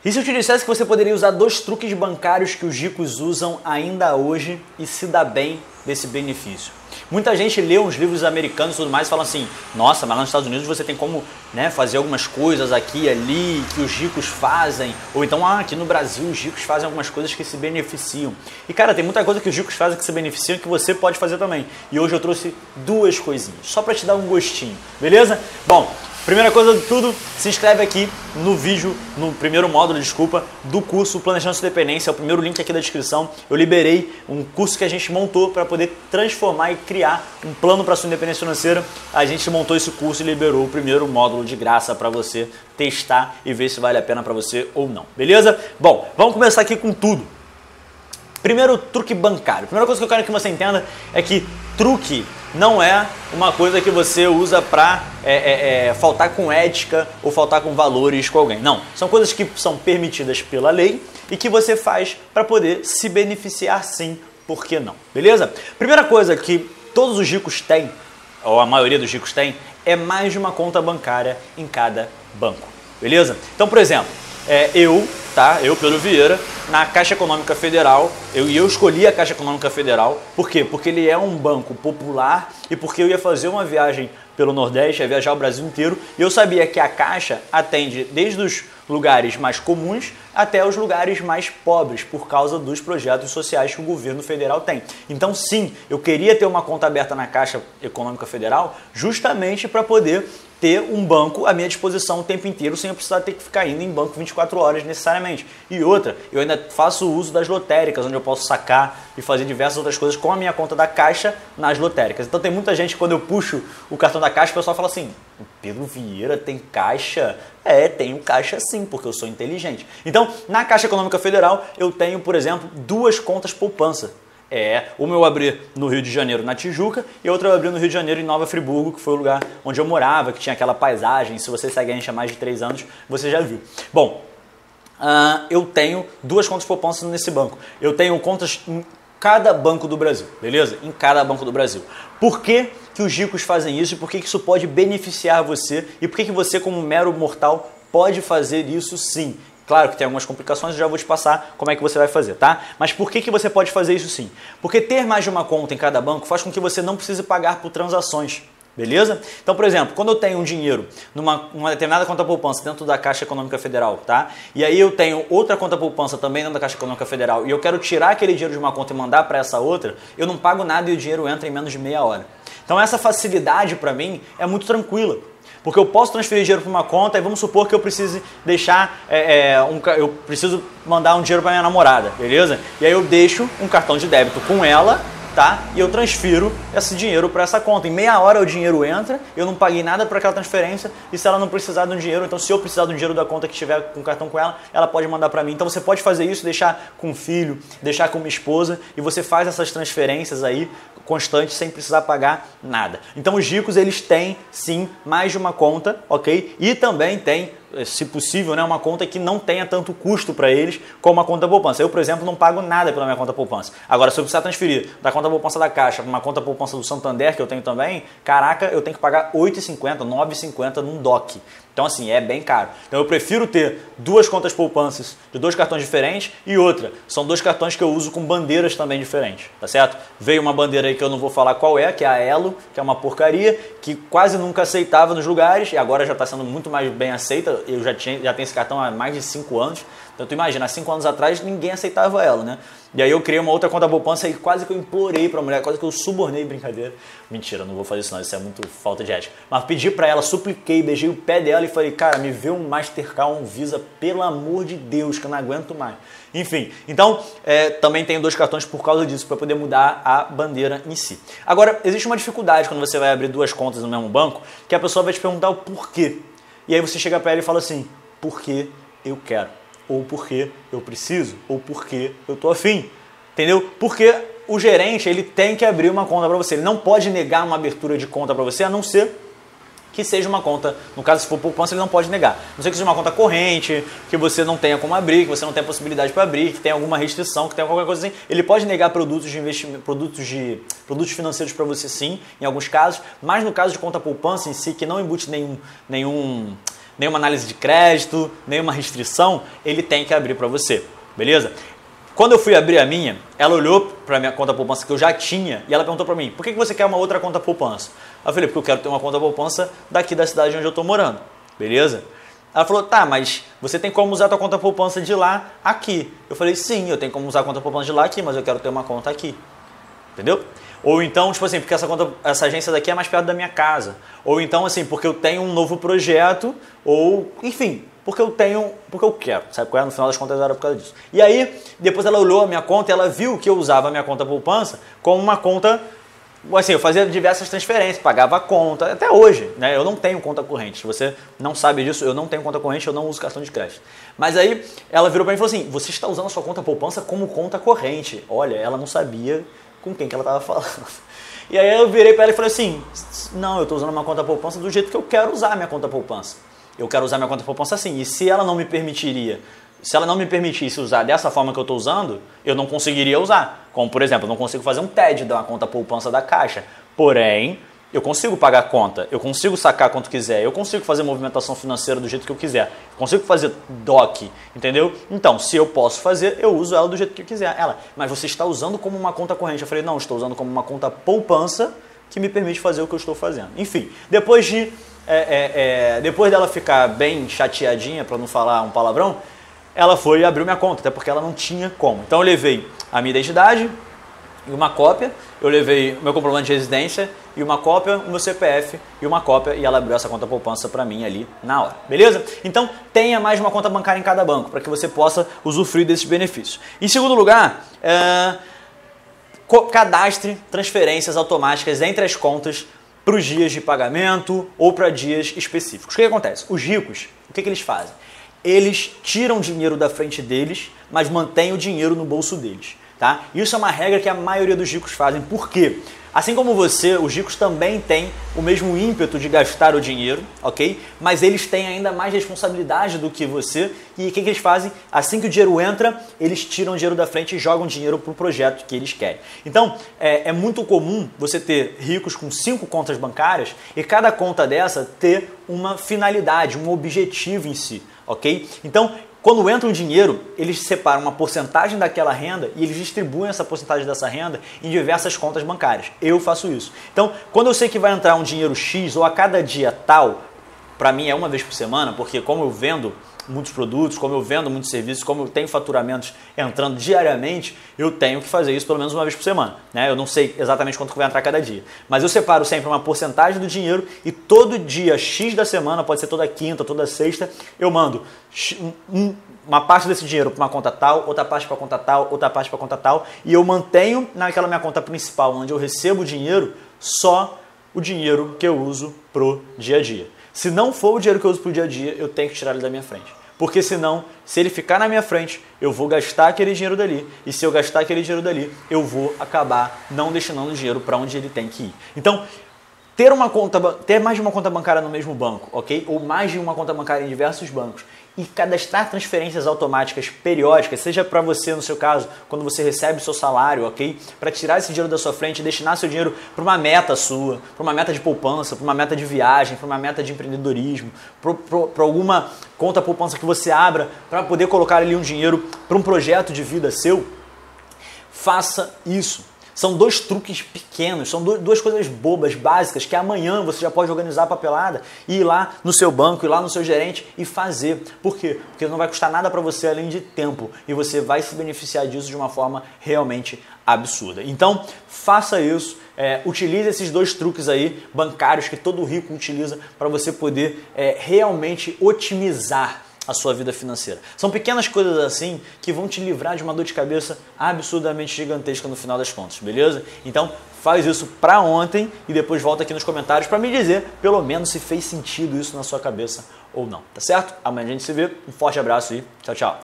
E se eu te dissesse que você poderia usar 2 truques bancários que os ricos usam ainda hoje e se dá bem desse benefício? Muita gente lê uns livros americanos e tudo mais e fala assim, nossa, mas lá nos Estados Unidos você tem como, né, fazer algumas coisas aqui e ali que os ricos fazem, ou então aqui no Brasil os ricos fazem algumas coisas que se beneficiam. E cara, tem muita coisa que os ricos fazem que se beneficiam que você pode fazer também. E hoje eu trouxe 2 coisinhas, só para te dar um gostinho, beleza? Bom, primeira coisa de tudo, se inscreve aqui no vídeo, no primeiro módulo, do curso Planejando Sua Independência, é o primeiro link aqui da descrição. Eu liberei um curso que a gente montou para poder transformar e criar um plano para sua independência financeira. A gente montou esse curso e liberou o primeiro módulo de graça para você testar e ver se vale a pena para você ou não, beleza? Bom, vamos começar aqui com tudo. Primeiro, truque bancário. A primeira coisa que eu quero que você entenda é que truque não é uma coisa que você usa para faltar com ética ou faltar com valores com alguém. Não, são coisas que são permitidas pela lei e que você faz para poder se beneficiar sim, por que não? Beleza? Primeira coisa que todos os ricos têm, ou a maioria dos ricos tem, é mais de uma conta bancária em cada banco. Beleza? Então, por exemplo, eu, Pedro Vieira, na Caixa Econômica Federal, eu escolhi a Caixa Econômica Federal, por quê? Porque ele é um banco popular e porque eu ia fazer uma viagem pelo Nordeste, ia viajar o Brasil inteiro, e eu sabia que a Caixa atende desde os lugares mais comuns até os lugares mais pobres, por causa dos projetos sociais que o governo federal tem. Então sim, eu queria ter uma conta aberta na Caixa Econômica Federal justamente para poder ter um banco à minha disposição o tempo inteiro, sem eu precisar ter que ficar indo em banco 24 horas necessariamente. E outra, eu ainda faço uso das lotéricas, onde eu posso sacar e fazer diversas outras coisas com a minha conta da Caixa nas lotéricas. Então tem muita gente, quando eu puxo o cartão da Caixa, o pessoal fala assim, o Pedro Vieira tem Caixa? Tenho Caixa sim, porque eu sou inteligente. Então, na Caixa Econômica Federal, eu tenho, por exemplo, 2 contas poupança. Uma eu abri no Rio de Janeiro, na Tijuca, e outra eu abri no Rio de Janeiro, em Nova Friburgo, que foi o lugar onde eu morava, que tinha aquela paisagem. Se você segue a gente há mais de 3 anos, você já viu. Bom, eu tenho 2 contas poupança nesse banco. Eu tenho contas em cada banco do Brasil, beleza? Em cada banco do Brasil. Por que que os ricos fazem isso e por que que isso pode beneficiar você e por que que você, como mero mortal, pode fazer isso sim? Claro que tem algumas complicações, eu já vou te passar como é que você vai fazer, tá? Mas por que que você pode fazer isso sim? Porque ter mais de uma conta em cada banco faz com que você não precise pagar por transações, beleza? Então, por exemplo, quando eu tenho um dinheiro numa determinada conta poupança dentro da Caixa Econômica Federal, tá? E aí eu tenho outra conta poupança também dentro da Caixa Econômica Federal e eu quero tirar aquele dinheiro de uma conta e mandar para essa outra, eu não pago nada e o dinheiro entra em menos de meia hora. Então essa facilidade para mim é muito tranquila. Porque eu posso transferir dinheiro para uma conta e vamos supor que eu precise deixar, eu preciso mandar um dinheiro para minha namorada, beleza? E aí eu deixo um cartão de débito com ela, tá? E eu transfiro esse dinheiro para essa conta. Em meia hora o dinheiro entra, eu não paguei nada por aquela transferência e se ela não precisar do dinheiro, então se eu precisar do dinheiro da conta que estiver com o cartão com ela, ela pode mandar para mim. Então você pode fazer isso, deixar com o filho, deixar com uma esposa e você faz essas transferências aí constantes sem precisar pagar nada. Então os ricos, eles têm sim mais de uma conta, ok? E também tem, se possível, né, uma conta que não tenha tanto custo para eles como a conta poupança. Eu, por exemplo, não pago nada pela minha conta poupança. Agora, se eu precisar transferir da conta poupança da Caixa para uma conta poupança do Santander, que eu tenho também, caraca, eu tenho que pagar R$ 8,50, R$ 9,50 num DOC. Então, assim, é bem caro. Então, eu prefiro ter 2 contas poupanças de 2 cartões diferentes e outra, são 2 cartões que eu uso com bandeiras também diferentes, tá certo? Veio uma bandeira aí que eu não vou falar qual é, que é a Elo, que é uma porcaria, que quase nunca aceitava nos lugares e agora já está sendo muito mais bem aceita. Eu já tenho esse cartão há mais de 5 anos. Então, tu imagina, há 5 anos atrás ninguém aceitava ela, né? E aí eu criei uma outra conta poupança e quase que eu implorei pra mulher, quase que eu subornei, brincadeira. Mentira, não vou fazer isso não, isso é muito falta de ética. Mas pedi pra ela, supliquei, beijei o pé dela e falei, cara, me vê um Mastercard, um Visa, pelo amor de Deus, que eu não aguento mais. Enfim, então também tenho 2 cartões por causa disso, para poder mudar a bandeira em si. Agora, existe uma dificuldade quando você vai abrir 2 contas no mesmo banco, que a pessoa vai te perguntar o porquê. E aí você chega pra ela e fala assim, porque eu quero. Ou porque eu preciso, ou porque eu tô afim, entendeu? Porque o gerente, ele tem que abrir uma conta para você, ele não pode negar uma abertura de conta para você, a não ser que seja uma conta, no caso se for poupança ele não pode negar, a não ser que seja uma conta corrente, que você não tenha como abrir, que você não tenha possibilidade para abrir, que tenha alguma restrição, que tenha qualquer coisa assim, ele pode negar produtos de investimento, produtos financeiros para você sim, em alguns casos, mas no caso de conta poupança em si, que não embute nenhum nenhuma análise de crédito, nenhuma restrição, ele tem que abrir para você, beleza? Quando eu fui abrir a minha, ela olhou para a minha conta poupança que eu já tinha e ela perguntou para mim, por que você quer uma outra conta poupança? Eu falei, porque eu quero ter uma conta poupança daqui da cidade onde eu estou morando, beleza? Ela falou, tá, mas você tem como usar a tua conta poupança de lá aqui? Eu falei, sim, eu tenho como usar a conta poupança de lá aqui, mas eu quero ter uma conta aqui, entendeu? Ou então, tipo assim, porque essa agência daqui é mais perto da minha casa. Ou então, assim, porque eu tenho um novo projeto, ou, enfim, porque eu quero, sabe qual é? No final das contas era por causa disso. E aí, depois ela olhou a minha conta e ela viu que eu usava a minha conta poupança como uma conta, assim, eu fazia diversas transferências, pagava a conta, até hoje, né? Eu não tenho conta corrente. Se você não sabe disso, eu não tenho conta corrente, eu não uso cartão de crédito. Mas aí, ela virou pra mim e falou assim, você está usando a sua conta poupança como conta corrente. Olha, ela não sabia com quem que ela estava falando. E aí eu virei para ela e falei assim, não, eu estou usando uma conta poupança do jeito que eu quero usar a minha conta poupança. Eu quero usar minha conta poupança assim. E se ela não me permitisse usar dessa forma que eu estou usando, eu não conseguiria usar. Como, por exemplo, eu não consigo fazer um TED da conta poupança da Caixa. Porém, eu consigo pagar a conta, eu consigo sacar quanto quiser, eu consigo fazer movimentação financeira do jeito que eu quiser, eu consigo fazer DOC, entendeu? Então, se eu posso fazer, eu uso ela do jeito que eu quiser. Ela, mas você está usando como uma conta corrente. Eu falei, não, estou usando como uma conta poupança que me permite fazer o que eu estou fazendo. Enfim, depois dela ficar bem chateadinha, para não falar um palavrão, ela foi e abriu minha conta, até porque ela não tinha como. Então eu levei a minha identidade e uma cópia, eu levei o meu comprovante de residência e uma cópia, o meu CPF e uma cópia, e ela abriu essa conta poupança para mim ali na hora, beleza? Então tenha mais de uma conta bancária em cada banco, para que você possa usufruir desses benefícios. Em segundo lugar, cadastre transferências automáticas entre as contas para os dias de pagamento ou para dias específicos. O que acontece? Os ricos, o que eles fazem? Eles tiram dinheiro da frente deles, mas mantêm o dinheiro no bolso deles. Tá? Isso é uma regra que a maioria dos ricos fazem. Por quê? Assim como você, os ricos também têm o mesmo ímpeto de gastar o dinheiro, ok? Mas eles têm ainda mais responsabilidade do que você. E o que eles fazem? Assim que o dinheiro entra, eles tiram o dinheiro da frente e jogam dinheiro para o projeto que eles querem. Então, é muito comum você ter ricos com 5 contas bancárias e cada conta dessa ter uma finalidade, um objetivo em si, ok? Então, quando entra o dinheiro, eles separam uma porcentagem daquela renda e eles distribuem essa porcentagem dessa renda em diversas contas bancárias. Eu faço isso. Então, quando eu sei que vai entrar um dinheiro X ou a cada dia tal, para mim é uma vez por semana, porque como eu vendo muitos produtos, como eu vendo muitos serviços, como eu tenho faturamentos entrando diariamente, eu tenho que fazer isso pelo menos uma vez por semana, né? Eu não sei exatamente quanto que vai entrar cada dia, mas eu separo sempre uma porcentagem do dinheiro e todo dia X da semana, pode ser toda quinta, toda sexta, eu mando uma parte desse dinheiro para uma conta tal, outra parte para conta tal, outra parte para conta tal, e eu mantenho naquela minha conta principal, onde eu recebo o dinheiro, só o dinheiro que eu uso pro dia a dia. Se não for o dinheiro que eu uso pro dia a dia, eu tenho que tirar ele da minha frente. Porque senão, se ele ficar na minha frente, eu vou gastar aquele dinheiro dali. E se eu gastar aquele dinheiro dali, eu vou acabar não destinando o dinheiro para onde ele tem que ir. Então, ter mais de uma conta bancária no mesmo banco, ok? Ou mais de uma conta bancária em diversos bancos e cadastrar transferências automáticas periódicas, seja para você, no seu caso, quando você recebe o seu salário, ok? Para tirar esse dinheiro da sua frente e destinar seu dinheiro para uma meta sua, para uma meta de poupança, para uma meta de viagem, para uma meta de empreendedorismo, para alguma conta poupança que você abra para poder colocar ali um dinheiro para um projeto de vida seu, faça isso. São 2 truques pequenos, são 2 coisas bobas, básicas, que amanhã você já pode organizar a papelada e ir lá no seu banco, ir lá no seu gerente e fazer. Por quê? Porque não vai custar nada para você além de tempo e você vai se beneficiar disso de uma forma realmente absurda. Então, faça isso, utilize esses 2 truques aí bancários que todo rico utiliza para você poder realmente otimizar a sua vida financeira. São pequenas coisas assim que vão te livrar de uma dor de cabeça absurdamente gigantesca no final das contas, beleza? Então faz isso pra ontem e depois volta aqui nos comentários para me dizer pelo menos se fez sentido isso na sua cabeça ou não, tá certo? Amanhã a gente se vê, um forte abraço e tchau, tchau!